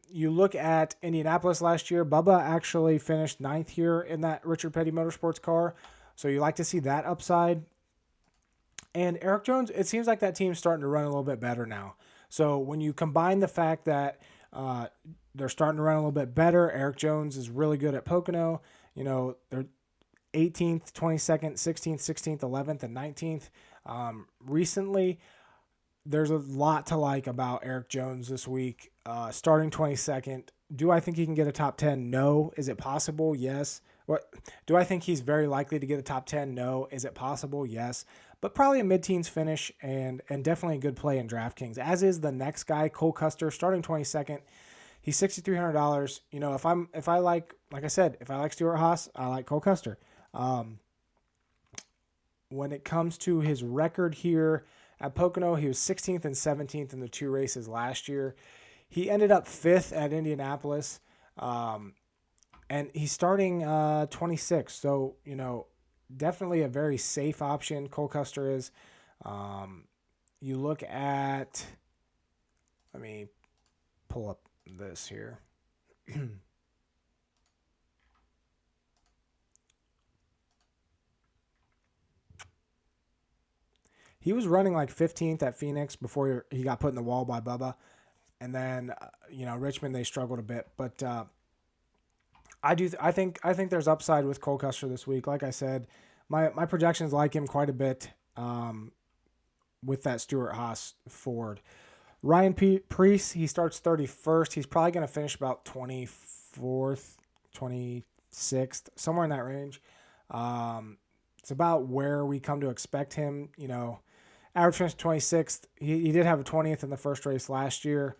A: You look at Indianapolis last year, Bubba actually finished 9th here in that Richard Petty Motorsports car. So you like to see that upside. And Eric Jones, it seems like that team's starting to run a little bit better now. So when you combine the fact that they're starting to run a little bit better, Eric Jones is really good at Pocono. You know, they're 18th, 22nd, 16th, 16th, 11th, and 19th. Recently, there's a lot to like about Eric Jones this week. Starting 22nd. Do I think he can get a top 10? No. Is it possible? Yes. Do I think he's very likely to get a top 10? No. Is it possible? Yes. But probably a mid-teens finish and definitely a good play in DraftKings, as is the next guy, Cole Custer, starting 22nd. He's $6,300. You know, if I like I said, if I like Stuart Haas, I like Cole Custer. When it comes to his record here at Pocono, he was 16th and 17th in the 2 races last year. He ended up 5th at Indianapolis, and he's starting 26th. So, you know, definitely a very safe option, Cole Custer is. You look at, let me pull up this here. He was running like 15th at Phoenix before he got put in the wall by Bubba. And then, Richmond, they struggled a bit. But I think there's upside with Cole Custer this week. Like I said, my projections like him quite a bit with that Stuart Haas Ford. Ryan Preece, he starts 31st. He's probably going to finish about 24th, 26th, somewhere in that range. It's about where we come to expect him. You know, average finish 26th. He did have a 20th in the first race last year.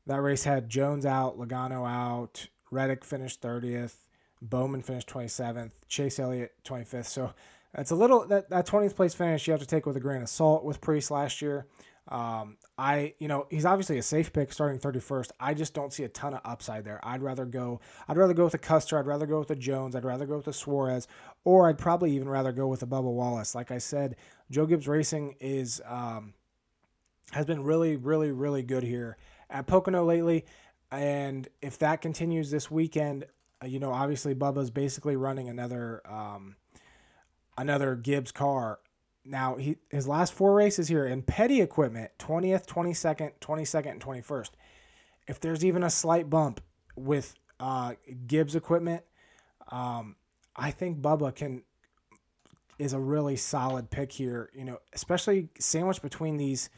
A: That race had Jones out, Logano out, Reddick finished 30th, Bowman finished 27th, Chase Elliott 25th. So that's a little that 20th place finish you have to take with a grain of salt with Priest last year. He's obviously a safe pick starting 31st. I just don't see a ton of upside there. I'd rather go with a Custer. I'd rather go with a Jones. I'd rather go with a Suarez, or I'd probably even rather go with a Bubba Wallace. Like I said, Joe Gibbs Racing has been really, really, really good here at Pocono lately. And if that continues this weekend, obviously Bubba's basically running another Gibbs car. Now, his last 4 races here in petty equipment, 20th, 22nd, 22nd, and 21st. If there's even a slight bump with Gibbs equipment, I think Bubba is a really solid pick here, especially sandwiched between these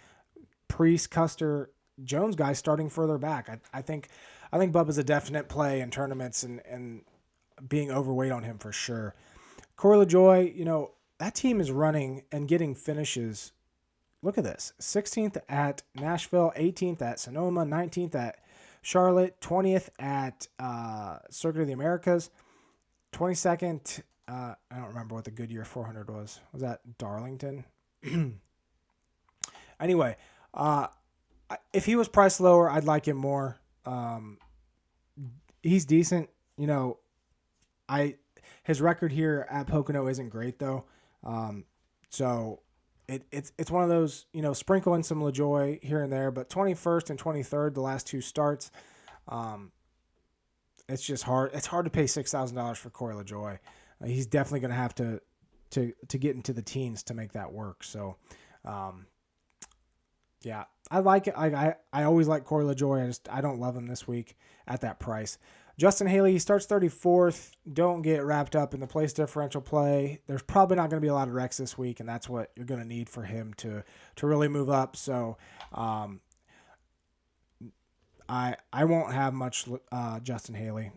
A: Priest, Custer, Jones guys starting further back. I think Bubba's a definite play in tournaments and being overweight on him for sure. Corey LaJoie, that team is running and getting finishes. Look at this. 16th at Nashville, 18th at Sonoma, 19th at Charlotte, 20th at Circuit of the Americas, 22nd. I don't remember what the Goodyear 400 was. Was that Darlington? Anyway, if he was priced lower, I'd like him more. He's decent. His record here at Pocono isn't great though. So it's one of those, sprinkle in some LaJoie here and there, but 21st and 23rd, the last 2 starts, it's just hard. It's hard to pay $6,000 for Corey LaJoie. He's definitely going to have to get into the teens to make that work. So, yeah, I like it. I always like Corey LaJoie. I don't love him this week at that price. Justin Haley, he starts 34th. Don't get wrapped up in the place differential play. There's probably not going to be a lot of wrecks this week, and that's what you're going to need for him to really move up. So I won't have much Justin Haley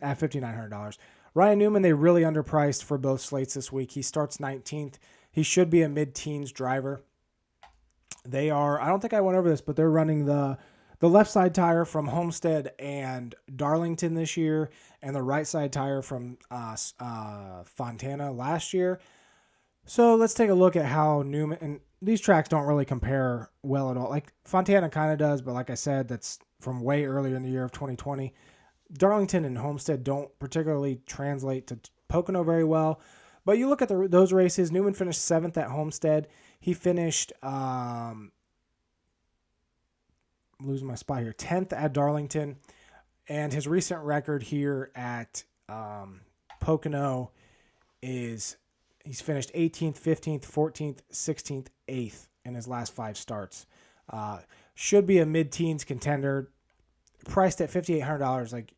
A: at $5,900. Ryan Newman, they really underpriced for both slates this week. He starts 19th. He should be a mid-teens driver. They are, I don't think I went over this, but they're running the left side tire from Homestead and Darlington this year, and the right side tire from Fontana last year. So let's take a look at how Newman, and these tracks don't really compare well at all. Like Fontana kind of does, but like I said, that's from way earlier in the year of 2020. Darlington and Homestead don't particularly translate to Pocono very well. But you look at those races, Newman finished 7th at Homestead. He finished, losing my spot here, 10th at Darlington. And his recent record here at Pocono is he's finished 18th, 15th, 14th, 16th, 8th in his last 5 starts. Should be a mid-teens contender. Priced at $5,800, like,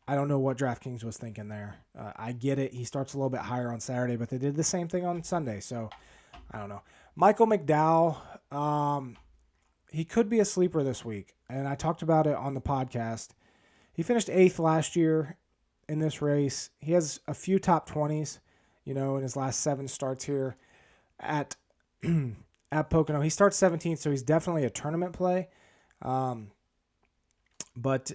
A: I don't know what DraftKings was thinking there. I get it. He starts a little bit higher on Saturday, but they did the same thing on Sunday, so I don't know. Michael McDowell, he could be a sleeper this week, and I talked about it on the podcast. He finished 8th last year in this race. He has a few top 20s, in his last 7 starts here at Pocono. He starts 17th, so he's definitely a tournament play. But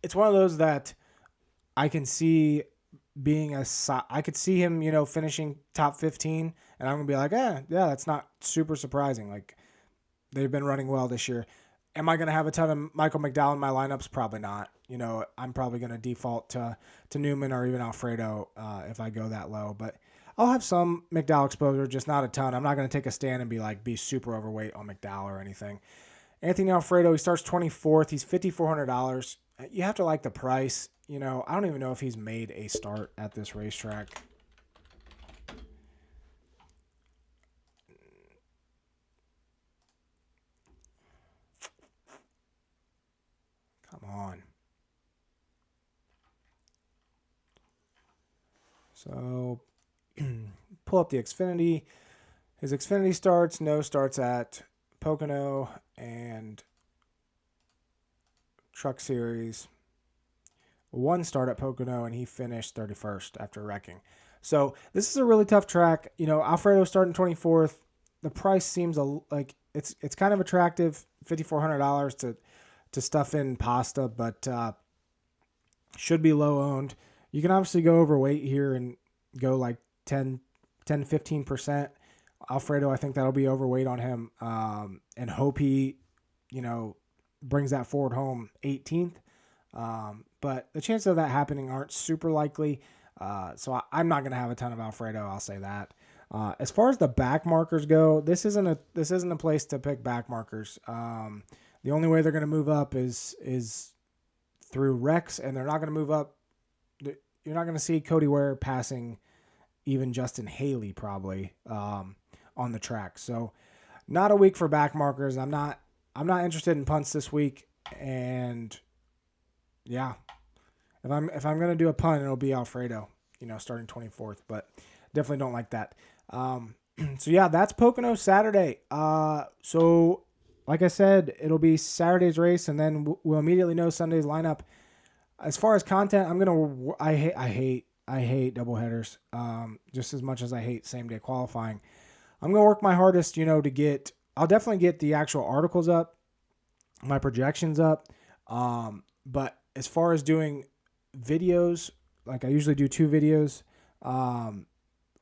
A: it's one of those that I can see being I could see him, finishing top 15, and I'm going to be like, yeah, that's not super surprising. Like, they've been running well this year. Am I going to have a ton of Michael McDowell in my lineups? Probably not. I'm probably going to default to Newman or even Alfredo if I go that low, but I'll have some McDowell exposure, just not a ton. I'm not going to take a stand and be super overweight on McDowell or anything. Anthony Alfredo, he starts 24th. He's $5,400. You have to like the price. I don't even know if he's made a start at this racetrack. Come on. So pull up the Xfinity. His Xfinity starts, starts at Pocono and Truck Series. 1 start at Pocono, and he finished 31st after wrecking. So this is a really tough track. Alfredo starting 24th. the price seems like it's kind of attractive, $5,400 to stuff in pasta, but should be low owned. You can obviously go overweight here and go like 15%. Alfredo, I think that'll be overweight on him, and hope he, brings that forward home 18th. But the chances of that happening aren't super likely. So I'm not going to have a ton of Alfredo. I'll say that. As far as the back markers go, this isn't a place to pick back markers. The only way they're going to move up is through Rex, and they're not going to move up. You're not going to see Cody Ware passing even Justin Haley probably on the track. So not a week for back markers. I'm not interested in punts this week, and yeah, if I'm going to do a punt, it'll be Alfredo, starting 24th, but definitely don't like that. So yeah, that's Pocono Saturday. So like I said, it'll be Saturday's race, and then we'll immediately know Sunday's lineup. As far as content, I hate doubleheaders, just as much as I hate same day qualifying. I'm going to work my hardest, I'll definitely get the actual articles up, my projections up. But as far as doing videos, like I usually do 2 videos,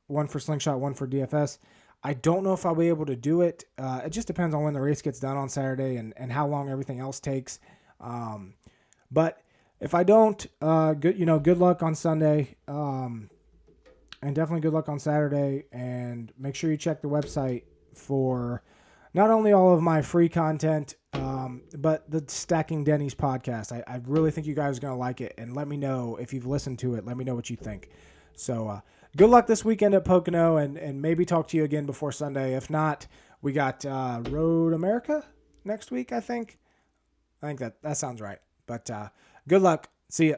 A: one for Slingshot, one for DFS. I don't know if I'll be able to do it. It just depends on when the race gets done on Saturday and how long everything else takes. But if I don't, good luck on Sunday, and definitely good luck on Saturday. And make sure you check the website for not only all of my free content, but the Stacking Denny's podcast. I really think you guys are going to like it, and let me know if you've listened to it. Let me know what you think. So good luck this weekend at Pocono, and maybe talk to you again before Sunday. If not, we got Road America next week, I think. I think that sounds right. But good luck. See ya.